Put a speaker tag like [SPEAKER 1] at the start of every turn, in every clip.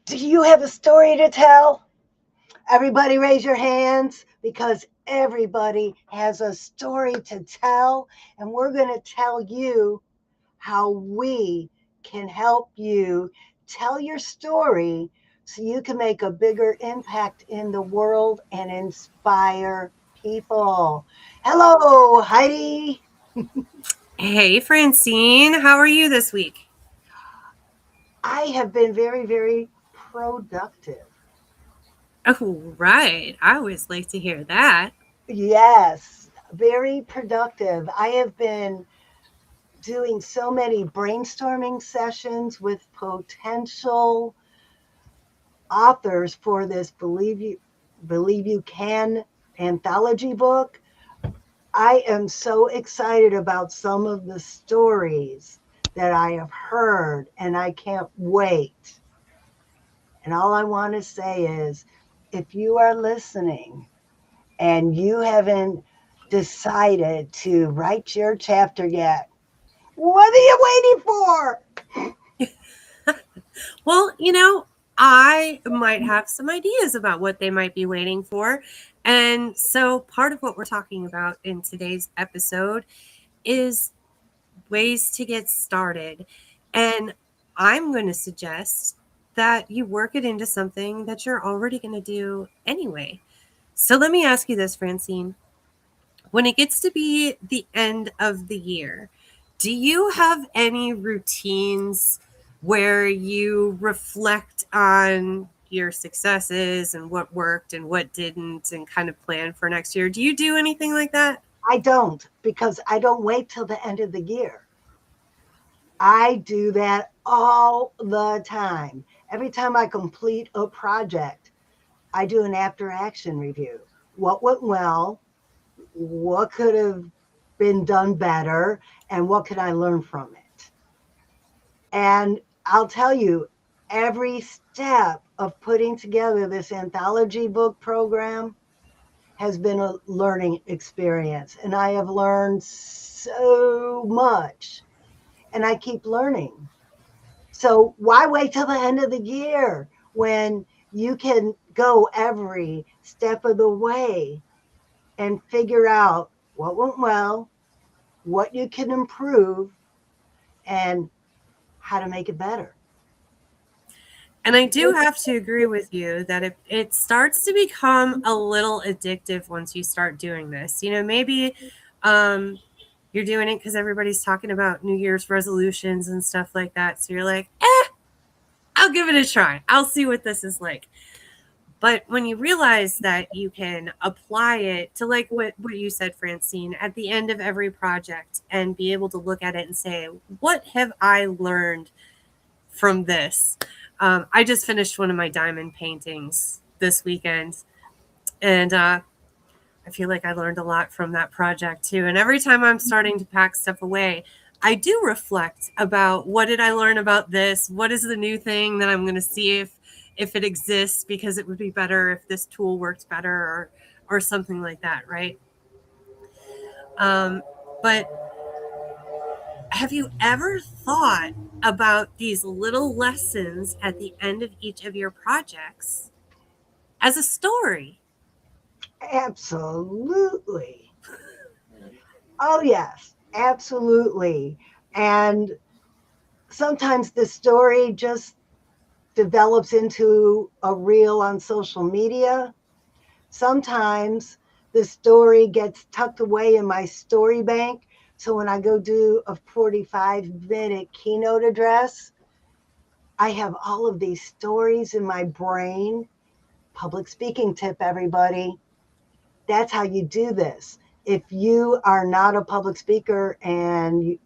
[SPEAKER 1] Do you have a story to tell? Everybody raise your hands because everybody has a story to tell. And we're going to tell you how we can help you tell your story so you can make a bigger impact in the world and inspire people. Hello, Heidi.
[SPEAKER 2] Hey, Francine, how are you this week?
[SPEAKER 1] I have been very, very productive.
[SPEAKER 2] Oh, right. I always like to hear that.
[SPEAKER 1] Yes, very productive. I have been doing so many brainstorming sessions with potential authors for this Believe You Can anthology book. I am so excited about some of the stories that I have heard and I can't wait. And all I want to say is if you are listening and you haven't decided to write your chapter yet, what are you waiting for?
[SPEAKER 2] Well, I might have some ideas about what they might be waiting for. And so, part of what we're talking about in today's episode is ways to get started. And I'm going to suggest that you work it into something that you're already going to do anyway. So, let me ask you this, Francine. When it gets to be the end of the year, do you have any routines where you reflect on your successes and what worked and what didn't and kind of plan for next year? Do you do anything like that?
[SPEAKER 1] I don't because I don't wait till the end of the year. I do that all the time. Every time I complete a project, I do an after action review. What went well? What could have been done better? And what could I learn from it? And I'll tell you, every step of putting together this anthology book program has been a learning experience. And I have learned so much and I keep learning. So why wait till the end of the year when you can go every step of the way and figure out what went well, what you can improve, and how to make it better?
[SPEAKER 2] And I do have to agree with you that it starts to become a little addictive once you start doing this. Maybe um, you're doing it because everybody's talking about New Year's resolutions and stuff like that. So you're like, I'll give it a try. I'll see what this is like. But when you realize that you can apply it to like what you said, Francine, at the end of every project and be able to look at it and say, what have I learned from this? I just finished one of my diamond paintings this weekend, and I feel like I learned a lot from that project too. And every time I'm starting to pack stuff away, I do reflect about what did I learn about this? What is the new thing that I'm going to see if it exists because it would be better if this tool worked better or something like that, right? But have you ever thought about these little lessons at the end of each of your projects as a story?
[SPEAKER 1] Absolutely. Oh, yes, absolutely. And sometimes the story just develops into a reel on social media. Sometimes the story gets tucked away in my story bank. So when I go do a 45-minute keynote address, I have all of these stories in my brain. Public speaking tip, everybody. That's how you do this. If you are not a public speaker and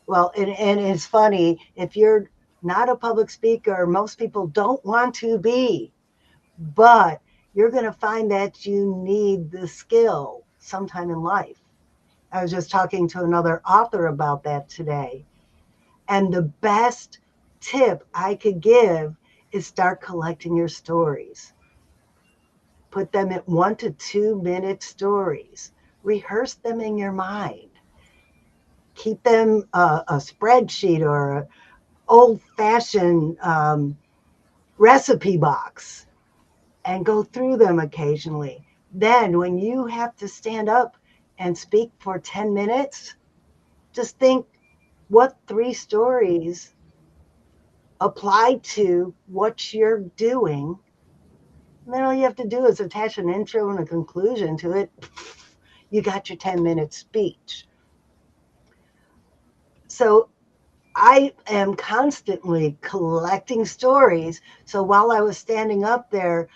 [SPEAKER 1] it's funny, if you're not a public speaker, most people don't want to be, but you're going to find that you need the skill sometime in life. I was just talking to another author about that today. And the best tip I could give is start collecting your stories. Put them at 1 to 2 minute stories. Rehearse them in your mind. Keep them a spreadsheet or old fashioned recipe box and go through them occasionally. Then, when you have to stand up and speak for 10 minutes, just think what 3 stories apply to what you're doing. And then all you have to do is attach an intro and a conclusion to it. You got your 10-minute speech. So I am constantly collecting stories. So while I was standing up there,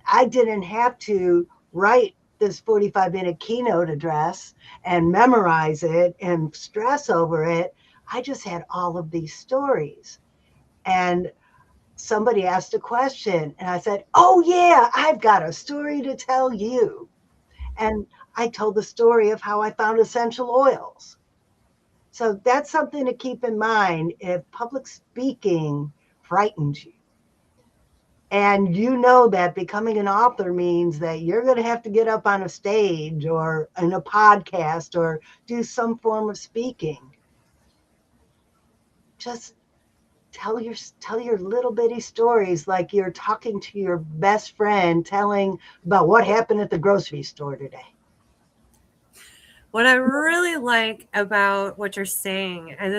[SPEAKER 1] I didn't have to write this 45-minute keynote address and memorize it and stress over it. I just had all of these stories. And somebody asked a question, and I said, "Oh, yeah, I've got a story to tell you." And I told the story of how I found essential oils. So that's something to keep in mind if public speaking frightens you. And you know that becoming an author means that you're going to have to get up on a stage or in a podcast or do some form of speaking. Just tell your little bitty stories like you're talking to your best friend, telling about what happened at the grocery store today.
[SPEAKER 2] What I really like about what you're saying, and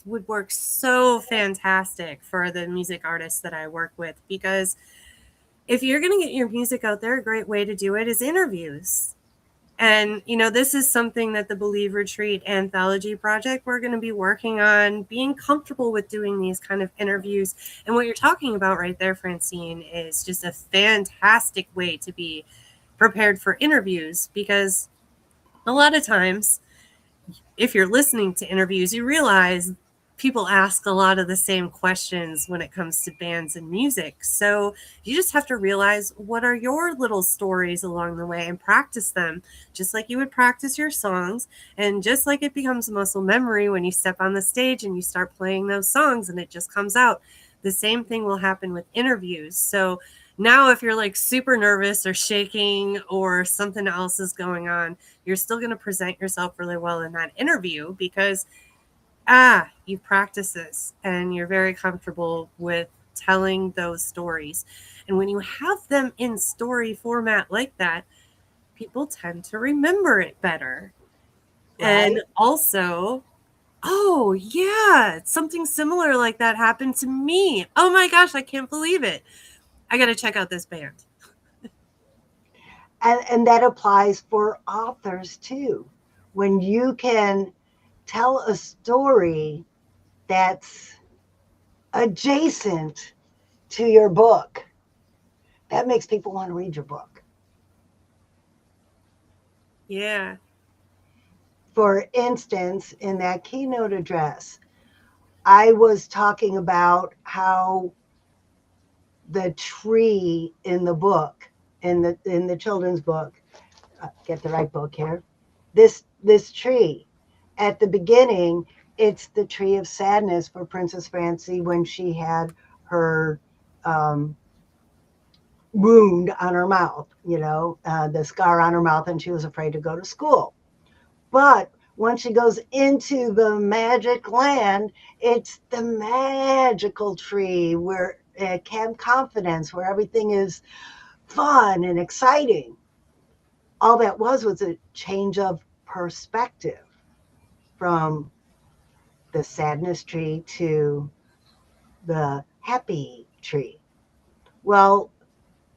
[SPEAKER 2] would work so fantastic for the music artists that I work with, because if you're going to get your music out there, a great way to do it is interviews. And, this is something that the Believe Retreat Anthology Project, we're going to be working on, being comfortable with doing these kind of interviews. And what you're talking about right there, Francine, is just a fantastic way to be prepared for interviews, because a lot of times, if you're listening to interviews, you realize people ask a lot of the same questions when it comes to bands and music. So you just have to realize what are your little stories along the way and practice them, just like you would practice your songs. And just like it becomes muscle memory when you step on the stage and you start playing those songs and it just comes out, the same thing will happen with interviews. So now if you're like super nervous or shaking or something else is going on, you're still going to present yourself really well in that interview because you practice this and you're very comfortable with telling those stories. And when you have them in story format like that, people tend to remember it better. Right. And also, oh yeah, something similar like that happened to me. Oh my gosh, I can't believe it. I got to check out this band.
[SPEAKER 1] And that applies for authors too. When you can tell a story that's adjacent to your book, that makes people want to read your book.
[SPEAKER 2] Yeah.
[SPEAKER 1] For instance, in that keynote address, I was talking about how the tree in the book, in the children's book, get the right book here, this tree, at the beginning, it's the tree of sadness for Princess Fancy when she had her wound on her mouth, the scar on her mouth, and she was afraid to go to school. But when she goes into the magic land, it's the magical tree where Camp Confidence, where everything is fun and exciting. All that was a change of perspective from the sadness tree to the happy tree. Well,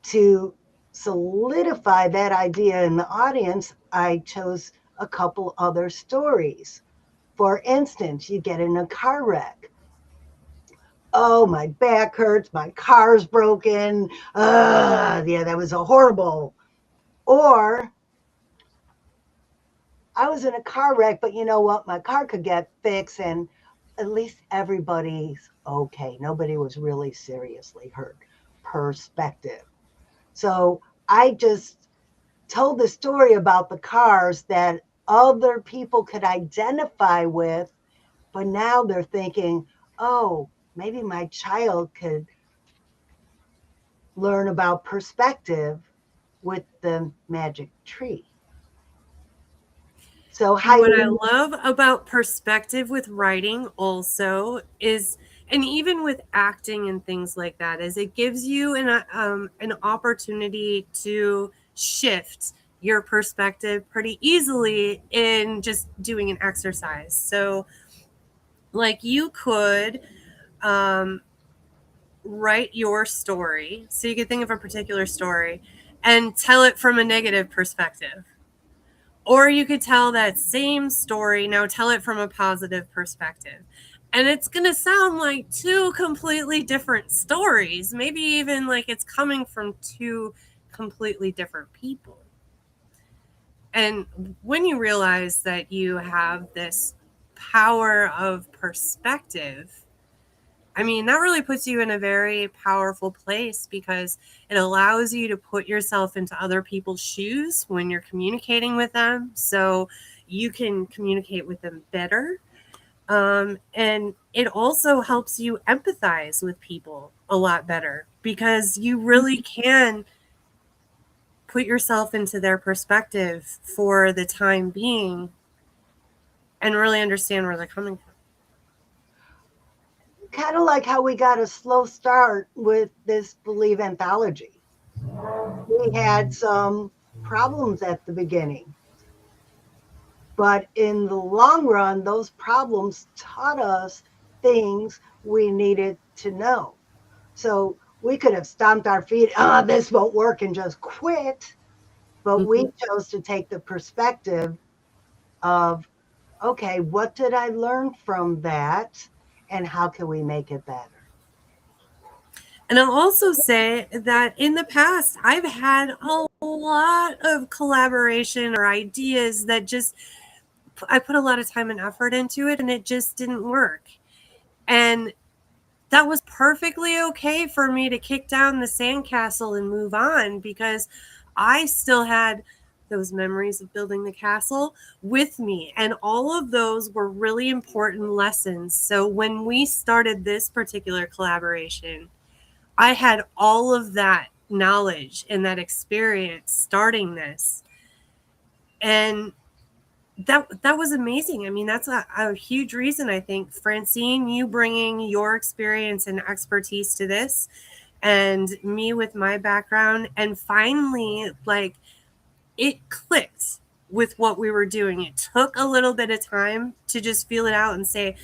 [SPEAKER 1] to solidify that idea in the audience, I chose a couple other stories. For instance, you get in a car wreck. Oh, my back hurts, my car's broken. Yeah, that was a horrible. Or I was in a car wreck, but you know what? My car could get fixed and at least everybody's okay. Nobody was really seriously hurt. Perspective. So I just told the story about the cars that other people could identify with, but now they're thinking, oh, maybe my child could learn about perspective with the magic tree. So
[SPEAKER 2] what I love about perspective with writing also is, And even with acting and things like that, is it gives you an opportunity to shift your perspective pretty easily in just doing an exercise. So like you could write your story, so you could think of a particular story and tell it from a negative perspective. Or you could tell that same story, now tell it from a positive perspective. And it's going to sound like two completely different stories, maybe even like it's coming from two completely different people. And when you realize that you have this power of perspective, I mean, that really puts you in a very powerful place because it allows you to put yourself into other people's shoes when you're communicating with them. So you can communicate with them better. And it also helps you empathize with people a lot better because you really can put yourself into their perspective for the time being and really understand where they're coming from.
[SPEAKER 1] Kind of like how we got a slow start with this Believe anthology. We had some problems at the beginning. But in the long run, those problems taught us things we needed to know. So we could have stomped our feet, this won't work, and just quit. But we chose to take the perspective of, okay, what did I learn from that? And how can we make it better?
[SPEAKER 2] And I'll also say that in the past, I've had a lot of collaboration or ideas that just, I put a lot of time and effort into it and it just didn't work. And that was perfectly okay for me to kick down the sandcastle and move on because I still had those memories of building the castle with me. And all of those were really important lessons. So when we started this particular collaboration, I had all of that knowledge and that experience starting this. And that was amazing. I mean, that's a huge reason, I think, Francine, you bringing your experience and expertise to this and me with my background. And finally, like, it clicked with what we were doing. It took a little bit of time to just feel it out and say,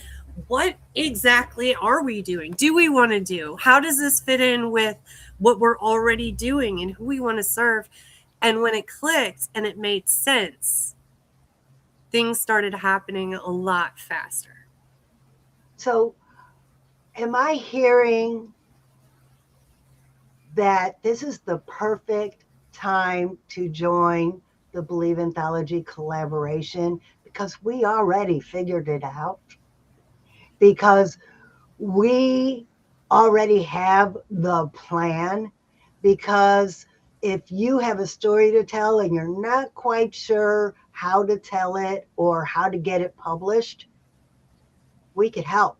[SPEAKER 2] what exactly are we doing? Do we want to do? How does this fit in with what we're already doing and who we want to serve? And when it clicked and it made sense, things started happening a lot faster.
[SPEAKER 1] So, am I hearing that this is the perfect time to join the Believe Anthology collaboration because we already figured it out? Because we already have the plan. Because if you have a story to tell and you're not quite sure how to tell it or how to get it published, we could help.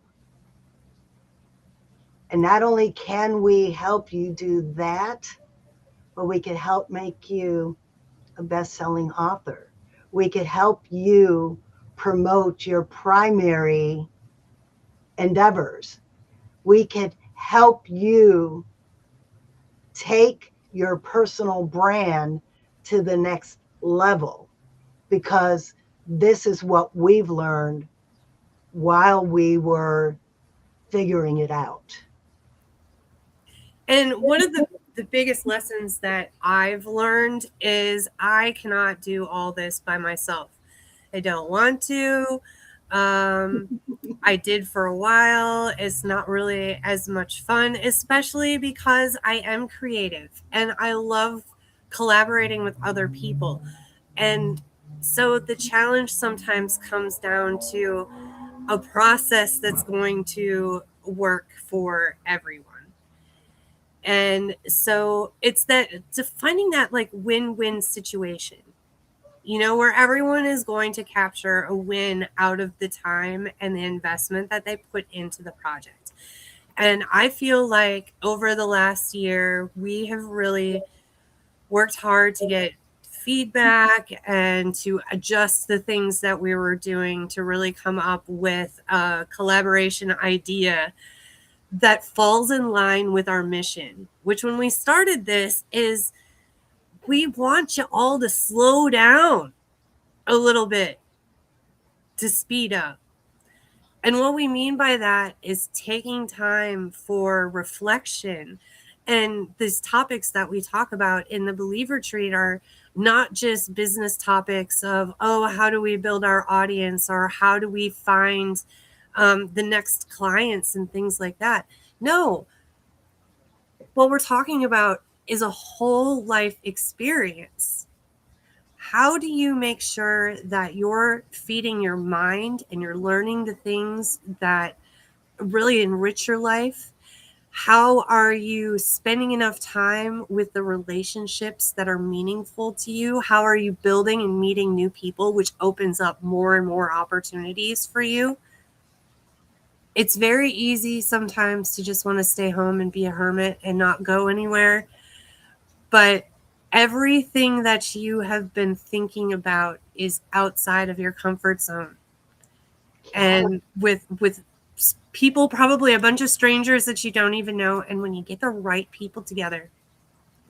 [SPEAKER 1] And not only can we help you do that, but we could help make you a best-selling author. We could help you promote your primary endeavors. We could help you take your personal brand to the next level because this is what we've learned while we were figuring it out.
[SPEAKER 2] And one of the biggest lessons that I've learned is I cannot do all this by myself. I don't want to. I did for a while. It's not really as much fun, especially because I am creative and I love collaborating with other people. And so the challenge sometimes comes down to a process that's going to work for everyone. And so it's finding that like win-win situation, where everyone is going to capture a win out of the time and the investment that they put into the project. And I feel like over the last year, we have really worked hard to get feedback and to adjust the things that we were doing to really come up with a collaboration idea that falls in line with our mission, which when we started this is we want you all to slow down a little bit to speed up. And what we mean by that is taking time for reflection. And these topics that we talk about in the Believer Retreat are not just business topics of, oh, how do we build our audience or how do we find the next clients and things like that. No, what we're talking about is a whole life experience. How do you make sure that you're feeding your mind and you're learning the things that really enrich your life? How are you spending enough time with the relationships that are meaningful to you? How are you building and meeting new people, which opens up more and more opportunities for you? It's very easy sometimes to just want to stay home and be a hermit and not go anywhere. But everything that you have been thinking about is outside of your comfort zone. And with people, probably a bunch of strangers that you don't even know. And when you get the right people together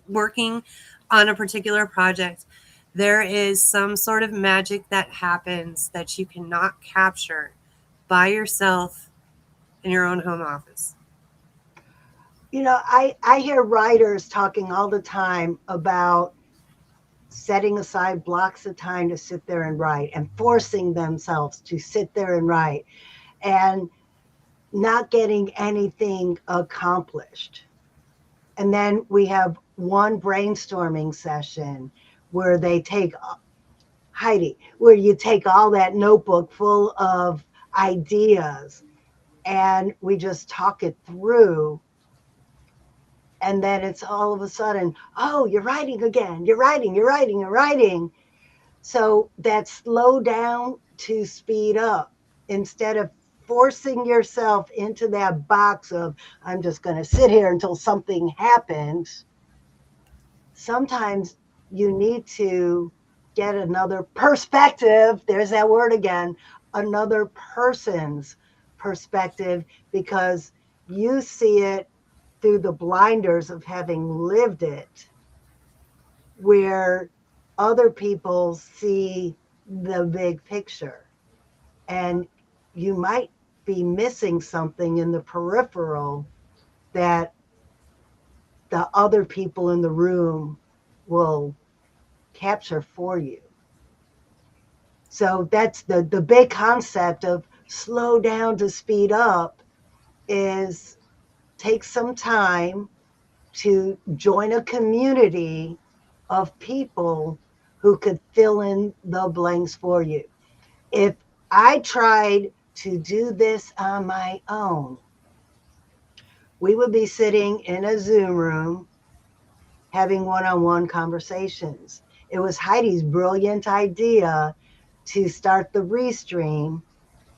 [SPEAKER 2] working on a particular project, there is some sort of magic that happens that you cannot capture by yourself in your own home office.
[SPEAKER 1] You know, I hear writers talking all the time about setting aside blocks of time to sit there and write and forcing themselves to sit there and write and not getting anything accomplished. And then we have one brainstorming session where they take, Heidi, where you take all that notebook full of ideas and we just talk it through. And then it's all of a sudden, oh, you're writing again. You're writing. So that slow down to speed up instead of forcing yourself into that box of, I'm just going to sit here until something happens. Sometimes you need to get another perspective. There's that word again, another person's perspective, because you see it through the blinders of having lived it, where other people see the big picture. And you might be missing something in the peripheral that the other people in the room will capture for you. So that's the big concept of slow down to speed up, is take some time to join a community of people who could fill in the blanks for you. If I tried to do this on my own, we would be sitting in a Zoom room having one-on-one conversations. It was Heidi's brilliant idea to start the Restream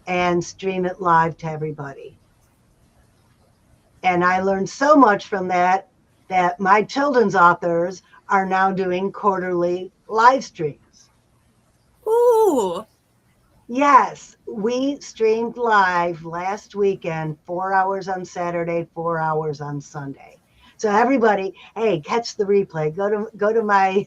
[SPEAKER 1] and stream it live to everybody. And I learned so much from that my children's authors are now doing quarterly live streams.
[SPEAKER 2] Ooh.
[SPEAKER 1] Yes, we streamed live last weekend, 4 hours on Saturday, 4 hours on Sunday. So everybody, hey, catch the replay. Go to my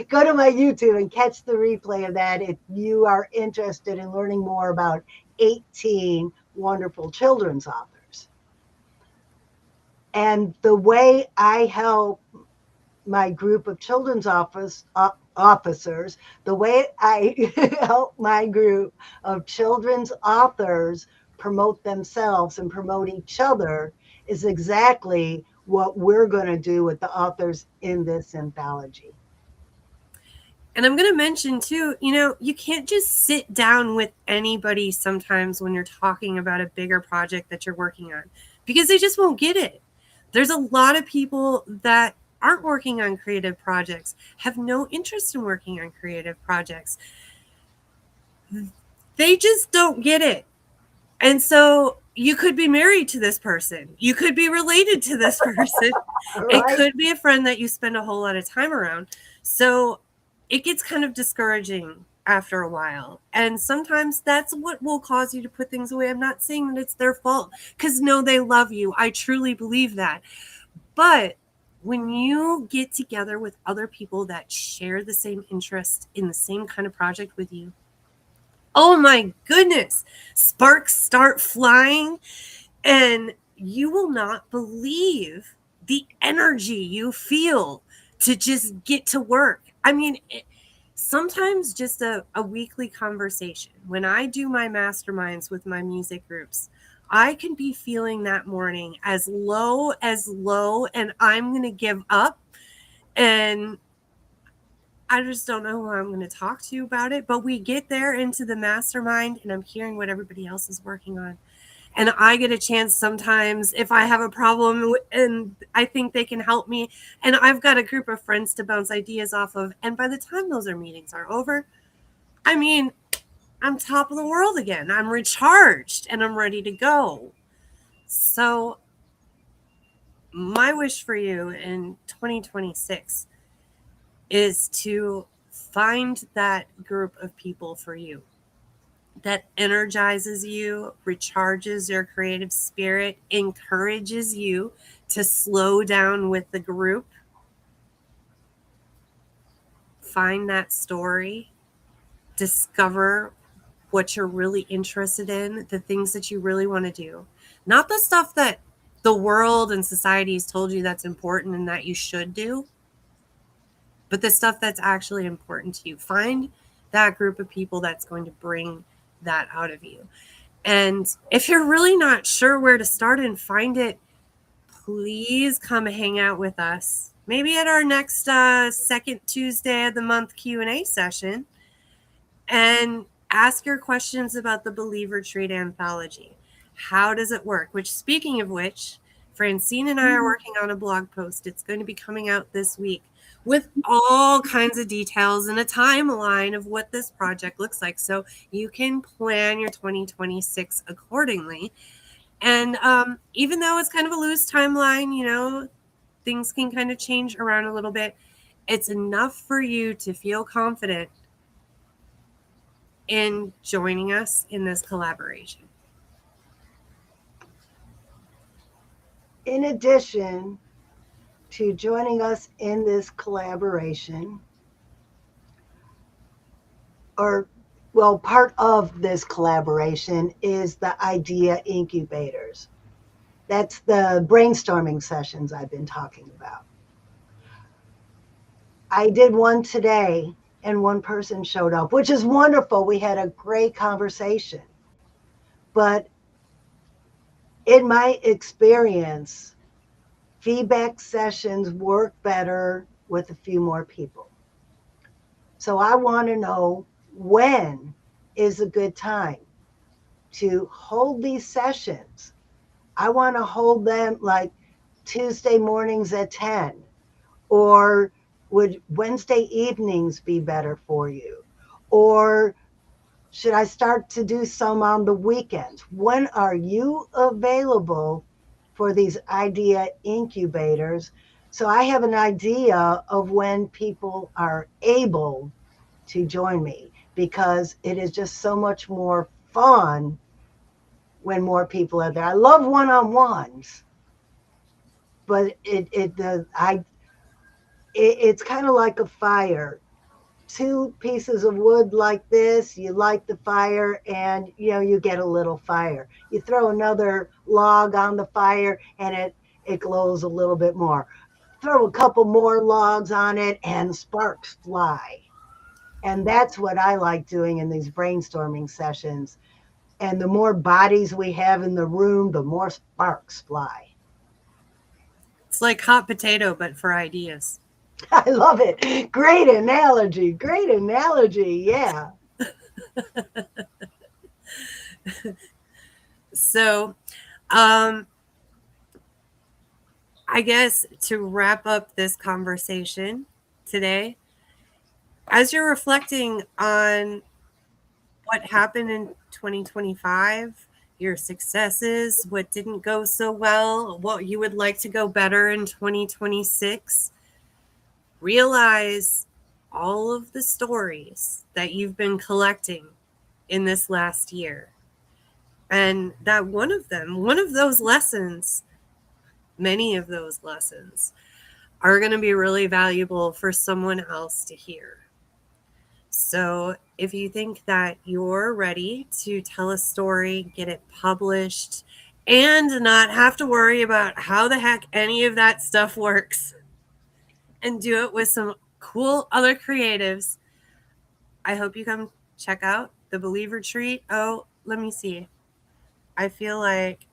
[SPEAKER 1] go to my YouTube and catch the replay of that if you are interested in learning more about 18 wonderful children's authors. And the way I help my group of children's officers, the way I help my group of children's authors promote themselves and promote each other is exactly what we're going to do with the authors in this anthology.
[SPEAKER 2] And I'm going to mention too, you can't just sit down with anybody sometimes when you're talking about a bigger project that you're working on, because they just won't get it. There's a lot of people that aren't working on creative projects, have no interest in working on creative projects. They just don't get it. And so you could be married to this person. You could be related to this person. Right? It could be a friend that you spend a whole lot of time around. So it gets kind of discouraging after a while. And sometimes that's what will cause you to put things away. I'm not saying that it's their fault, because no, they love you. I truly believe that. But when you get together with other people that share the same interest in the same kind of project with you, oh my goodness, sparks start flying, and you will not believe the energy you feel to just get to work. I mean, sometimes just a weekly conversation. When I do my masterminds with my music groups, I can be feeling that morning as low, and I'm going to give up. And I just don't know who I'm going to talk to about it. But we get there into the mastermind, and I'm hearing what everybody else is working on. And I get a chance sometimes if I have a problem and I think they can help me. And I've got a group of friends to bounce ideas off of. And by the time those meetings are over, I mean, I'm top of the world again. I'm recharged and I'm ready to go. So my wish for you in 2026 is to find that group of people for you that energizes you, recharges your creative spirit, encourages you to slow down with the group. Find that story, discover what you're really interested in, the things that you really want to do. Not the stuff that the world and society has told you that's important and that you should do, but the stuff that's actually important to you. Find that group of people that's going to bring that out of you. And if you're really not sure where to start and find it, please come hang out with us. Maybe at our next second Tuesday of the month Q&A session, and ask your questions about the Believe Retreat anthology. How does it work? Which, speaking of which, Francine and I are working on a blog post. It's going to be coming out this week with all kinds of details and a timeline of what this project looks like, so you can plan your 2026 accordingly. And even though it's kind of a loose timeline, you know, things can kind of change around a little bit. It's enough for you to feel confident in joining us in this collaboration.
[SPEAKER 1] In addition to joining us in this collaboration, part of this collaboration is the idea incubators. That's the brainstorming sessions I've been talking about. I did one today and one person showed up, which is wonderful. We had a great conversation. But in my experience, feedback sessions work better with a few more people. So I want to know, when is a good time to hold these sessions? I want to hold them like Tuesday mornings at 10, or would Wednesday evenings be better for you? Or should I start to do some on the weekends? When are you available for these idea incubators? So I have an idea of when people are able to join me, because it is just so much more fun when more people are there. I love one-on-ones, but it's kind of like a fire. 2 pieces of wood like this, you light the fire and you get a little fire. You throw another log on the fire and it glows a little bit more. Throw a couple more logs on it and sparks fly. And that's what I like doing in these brainstorming sessions. And the more bodies we have in the room, the more sparks fly.
[SPEAKER 2] It's like hot potato, but for ideas.
[SPEAKER 1] I love it. Great analogy. Great analogy. Yeah.
[SPEAKER 2] So, I guess to wrap up this conversation today, as you're reflecting on what happened in 2025, your successes, what didn't go so well, what you would like to go better in 2026, realize all of the stories that you've been collecting in this last year. And that one of those lessons, many of those lessons, are going to be really valuable for someone else to hear. So if you think that you're ready to tell a story, get it published, and not have to worry about how the heck any of that stuff works, and do it with some cool other creatives, I hope you come check out the Believe Retreat. Oh, let me see. I feel like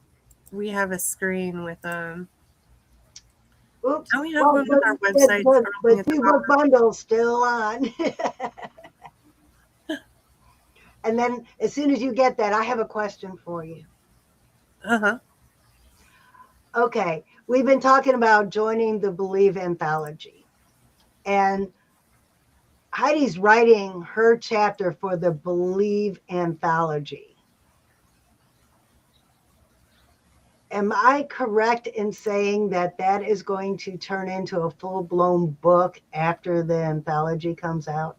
[SPEAKER 2] we have a screen with
[SPEAKER 1] Oops.
[SPEAKER 2] don't we have one with our website
[SPEAKER 1] The 2-book bundle's still on. And then as soon as you get that, I have a question for you.
[SPEAKER 2] Uh-huh.
[SPEAKER 1] Okay. We've been talking about joining the Believe anthology. And Heidi's writing her chapter for the Believe anthology. Am I correct in saying that that is going to turn into a full-blown book after the anthology comes out?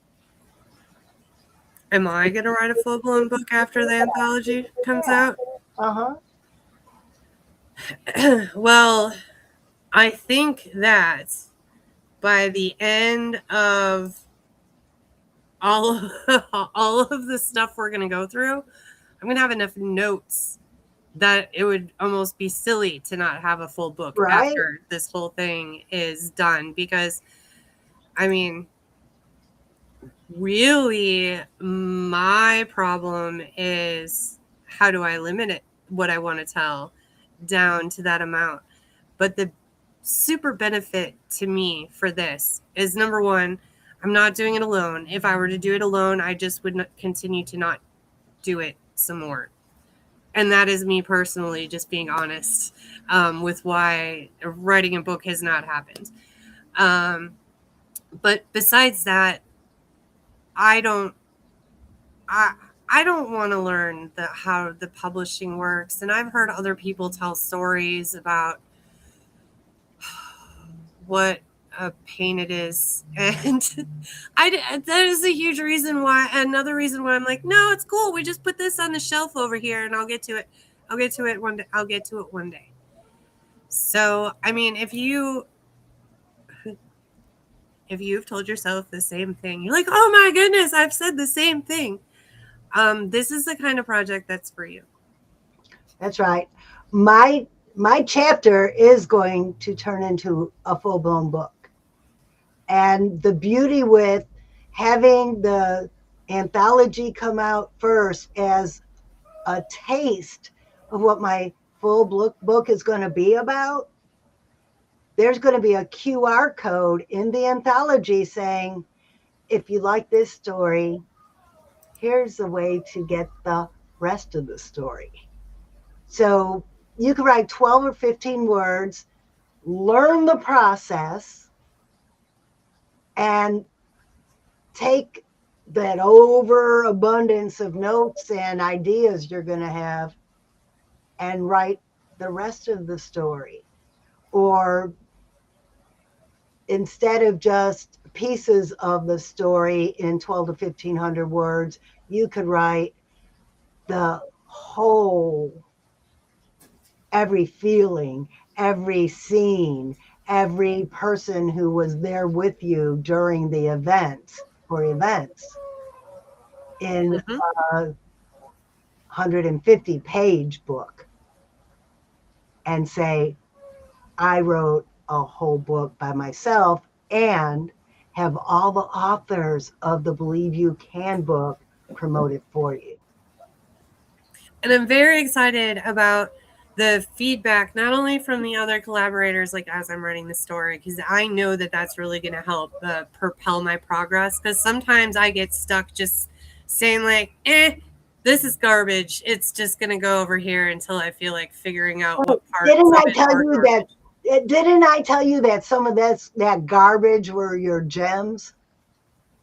[SPEAKER 2] Am I going to write a full-blown book after the anthology comes out?
[SPEAKER 1] Uh-huh.
[SPEAKER 2] Well, I think that by the end of all of the stuff we're going to go through, I'm going to have enough notes that it would almost be silly to not have a full book after this whole thing is done. Because, I mean, really, my problem is how do I limit it, what I want to tell, down to that amount. But the super benefit to me for this is, number one, I'm not doing it alone. If I were to do it alone, I just would not continue to not do it some more. And that is me personally just being honest with why writing a book has not happened. But besides that, I don't want to learn how the publishing works. And I've heard other people tell stories about what a pain it is. And that is a huge reason why, another reason why I'm like, no, it's cool. We just put this on the shelf over here and I'll get to it one day. So, I mean, if you've told yourself the same thing, you're like, oh my goodness, I've said the same thing. This is the kind of project that's for you.
[SPEAKER 1] That's right. My chapter is going to turn into a full-blown book. And the beauty with having the anthology come out first as a taste of what my full book is going to be about, there's going to be a QR code in the anthology saying, if you like this story, here's a way to get the rest of the story. So you can write 12 or 15 words, learn the process, and take that overabundance of notes and ideas you're going to have and write the rest of the story. Or instead of just pieces of the story in 12 to 1500 words, you could write the whole, every feeling, every scene, every person who was there with you during the events in a 150-page book, and say, I wrote a whole book by myself and have all the authors of the Believe You Can book promote it for you.
[SPEAKER 2] And I'm very excited about the feedback, not only from the other collaborators, like as I'm writing the story, because I know that that's really going to help propel my progress. Because sometimes I get stuck just saying like, this is garbage. It's just going to go over here until I feel like figuring out what parts.
[SPEAKER 1] Didn't I tell you that some of that garbage were your gems?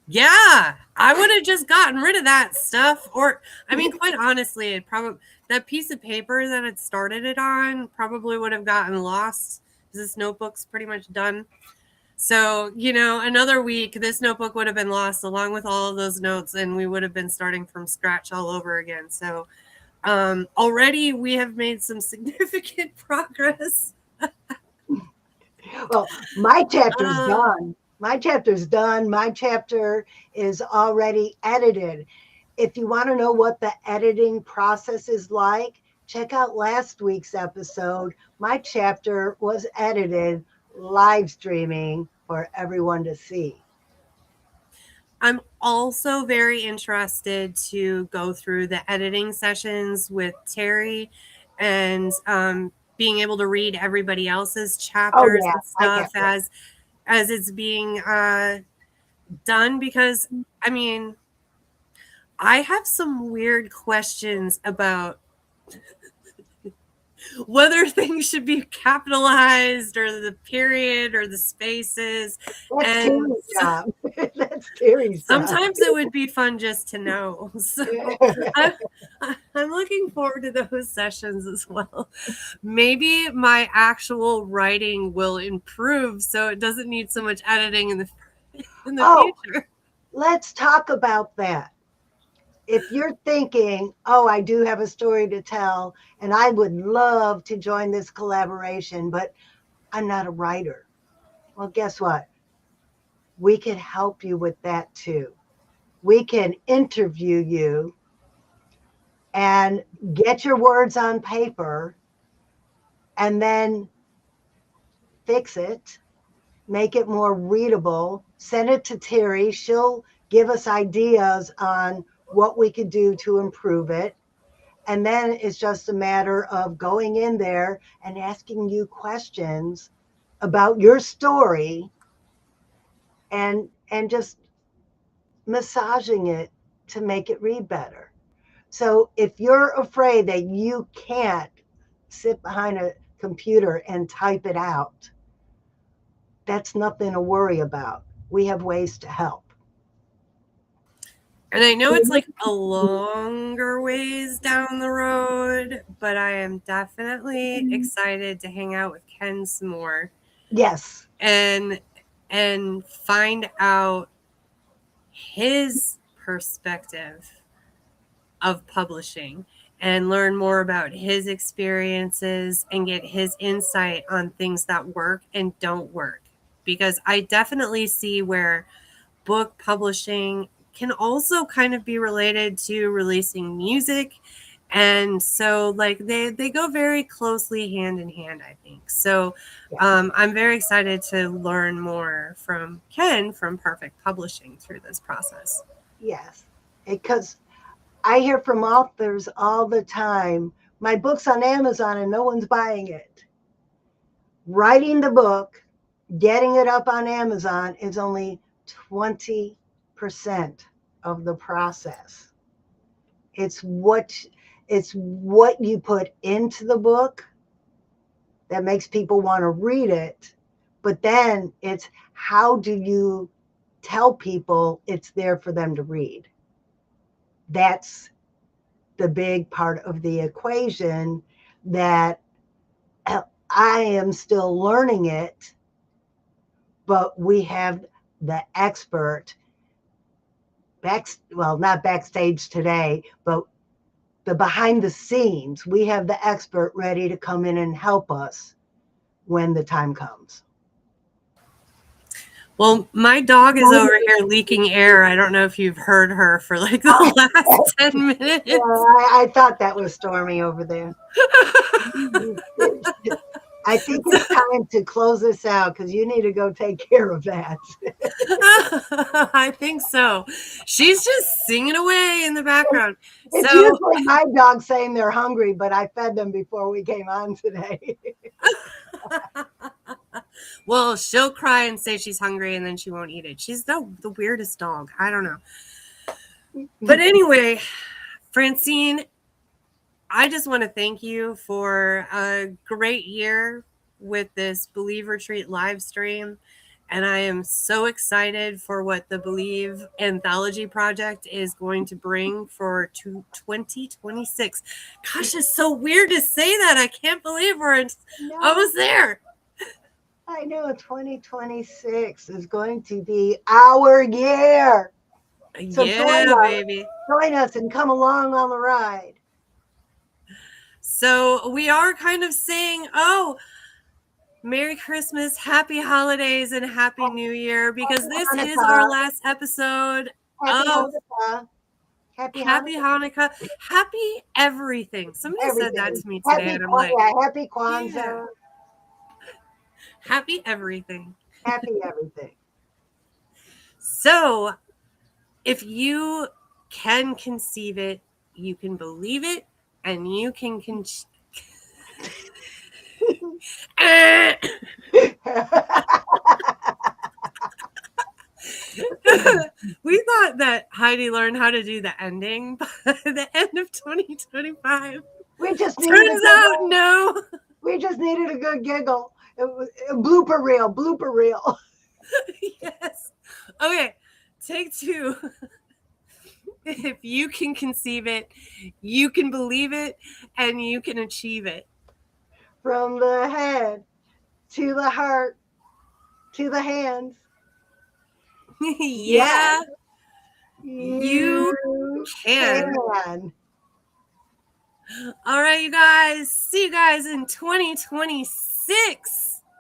[SPEAKER 2] Yeah, I would have just gotten rid of that stuff. Or, I mean, quite honestly, that piece of paper that it started it on probably would have gotten lost because this notebook's pretty much done. So, another week, this notebook would have been lost along with all of those notes, and we would have been starting from scratch all over again. So, already we have made some significant progress.
[SPEAKER 1] Well, my chapter's done. My chapter's done. My chapter is already edited. If you want to know what the editing process is like, check out last week's episode. My chapter was edited live streaming for everyone to see.
[SPEAKER 2] I'm also very interested to go through the editing sessions with Terry and being able to read everybody else's chapters and stuff as it's being done, because I have some weird questions about whether things should be capitalized or the period or the spaces.
[SPEAKER 1] That's Terry's job. That's Terry's job.
[SPEAKER 2] Sometimes it would be fun just to know. So I'm looking forward to those sessions as well. Maybe my actual writing will improve so it doesn't need so much editing in the future.
[SPEAKER 1] Let's talk about that. If you're thinking, I do have a story to tell and I would love to join this collaboration, but I'm not a writer. Well, guess what? We can help you with that too. We can interview you and get your words on paper and then fix it, make it more readable, send it to Terry. She'll give us ideas on what we could do to improve it. And then it's just a matter of going in there and asking you questions about your story and just massaging it to make it read better. So if you're afraid that you can't sit behind a computer and type it out, that's nothing to worry about. We have ways to help.
[SPEAKER 2] And I know it's like a longer ways down the road, but I am definitely excited to hang out with Ken some more.
[SPEAKER 1] Yes.
[SPEAKER 2] And find out his perspective of publishing and learn more about his experiences and get his insight on things that work and don't work. Because I definitely see where book publishing can also kind of be related to releasing music. And so they go very closely hand in hand, I think. So I'm very excited to learn more from Ken from Perfect Publishing through this process.
[SPEAKER 1] Yes, because I hear from authors all the time, my book's on Amazon and no one's buying it. Writing the book, getting it up on Amazon is only 20% of the process. It's what you put into the book that makes people want to read it. But then it's how do you tell people it's there for them to read? That's the big part of the equation that I am still learning it, but we have the expert not backstage today, but the behind the scenes. We have the expert ready to come in and help us when the time comes.
[SPEAKER 2] Well, my dog is over here leaking air. I don't know if you've heard her for like the last 10 minutes.
[SPEAKER 1] Well, I thought that was Stormy over there. I think it's time to close this out because you need to go take care of that.
[SPEAKER 2] I think so. She's just singing away in the background.
[SPEAKER 1] It's usually my dog saying they're hungry, but I fed them before we came on today.
[SPEAKER 2] Well, she'll cry and say she's hungry and then she won't eat it. She's the weirdest dog. I don't know. But anyway, Francine, I just want to thank you for a great year with this Believe Retreat live stream. And I am so excited for what the Believe Anthology Project is going to bring for 2026. Gosh, it's so weird to say that. I can't believe we're almost there.
[SPEAKER 1] I know 2026 is going to be our year. So
[SPEAKER 2] Yeah, baby.
[SPEAKER 1] join us and come along on the ride.
[SPEAKER 2] So we are kind of saying, oh, Merry Christmas, Happy Holidays, and Happy New Year, because this is our last episode
[SPEAKER 1] Happy
[SPEAKER 2] of
[SPEAKER 1] Hanukkah. Happy
[SPEAKER 2] Happy Hanukkah, Happy everything. Somebody said that
[SPEAKER 1] everything.
[SPEAKER 2] to me today, and I'm like,
[SPEAKER 1] Happy Kwanzaa.
[SPEAKER 2] yeah. Happy everything.
[SPEAKER 1] Happy everything.
[SPEAKER 2] So, if you can conceive it, you can believe it, and you can We thought that Heidi learned how to do the ending by the end of 2025.
[SPEAKER 1] We just needed
[SPEAKER 2] Turns out, no.
[SPEAKER 1] We just needed a good giggle. It was a blooper reel.
[SPEAKER 2] Yes. Okay, take two. If you can conceive it, you can believe it, and you can achieve it.
[SPEAKER 1] From the head to the heart to the hands.
[SPEAKER 2] Yeah. You can. All right, you guys. See you guys in 2026.